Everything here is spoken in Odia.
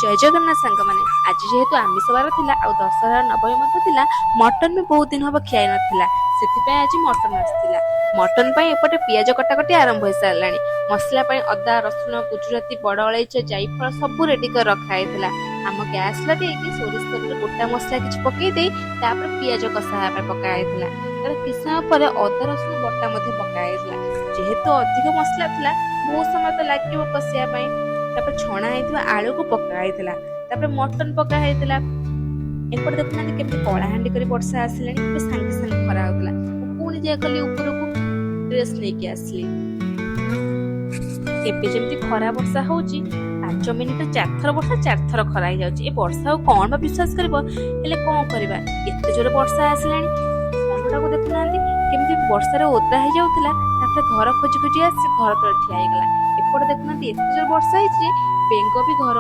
ଜୟ ଜଗନ୍ନାଥ ସାଙ୍ଗମାନେ। ଆଜି ଯେହେତୁ ଆମିଷ ବାର ଥିଲା ଆଉ ଦଶହରା ନବମୀ ମଧ୍ୟ ଥିଲା, ମଟନ ବି ବହୁତ ଦିନ ହବ ଖିଆ ନଥିଲା, ସେଥିପାଇଁ ଆଜି ମଟନ ଆସିଥିଲା। ମଟନ ପାଇଁ ଏପଟେ ପିଆଜ କଟାକଟି ଆରମ୍ଭ ହେଇସାରିଲାଣି। ମସଲା ପାଇଁ ଅଦା, ରସୁଣ, ଗୁଜୁରାତି, ବଡ ଅଳେଇଚ, ଜାଇଫଳ ସବୁ ରେଡି କରି ରଖା ହେଇଥିଲା। ଆମ ଗ୍ୟାସ୍ ଲଗେଇକି ସୋରିଷ ତେଲରେ ଗୋଟା ମସଲା କିଛି ପକେଇ ଦେଇ ତାପରେ ପିଆଜ କଷା ହେବା ପାଇଁ ପକା ହେଇଥିଲା। ତାର କିଛି ସମୟ ପରେ ଅଦା ରସୁଣ ବଟା ମଧ୍ୟ ପକା ହେଇଥିଲା। ଯେହେତୁ ଅଧିକ ମସଲା ଥିଲା, ବହୁତ ସମୟ ତ ଲାଗିବ କଷିବା ପାଇଁ। ତାପରେ ଛଣା ହେଇଥିବା ଆଳୁକୁ ପକା ହେଇଥିଲା, ତାପରେ ମଟନ ପକା ହେଇଥିଲା। ଏପଟେ ଦେଖୁନାହାନ୍ତି କେମିତି କଳାହାଣ୍ଡି କରି ବର୍ଷା ଆସିଲାଣି। ଏବେ ସାଙ୍ଗେ ସାଙ୍ଗେ ଖରା ହଉଥିଲା, ମୁଁ ପୁଣି ଯାଇ ଗଲି ଉପରକୁ ଡ୍ରେସ୍ ନେଇକି ଆସିଲି। ଏବେ ଯେମିତି ଖରା ବର୍ଷା ହଉଛି, 5 ମିନିଟ 4 ଥର ବର୍ଷା 4 ଥର ଖରା ହେଇଯାଉଛି। ଏ ବର୍ଷାକୁ କଣ ବା ବିଶ୍ୱାସ କରିବ, ହେଲେ କଣ କରିବା, ଏତେ ଜୋରେ ବର୍ଷା ଆସିଲାଣି। ଷଣ୍ଢଟାକୁ ଦେଖୁନାହାନ୍ତି କେମିତି ବର୍ଷାରେ ଓଦା ହେଇଯାଉଥିଲା, ତାପରେ ଘର ଖୋଜି ଖୋଜି ଆସି ଘର ତଳେ ଠିଆ ହେଇଗଲା। ଏପଟେ ଦେଖୁନାହାନ୍ତି ଏତେ ଜୋରେ ବର୍ଷା ହେଇଛି ଯେ ବେଙ୍ଗ ବି ଘର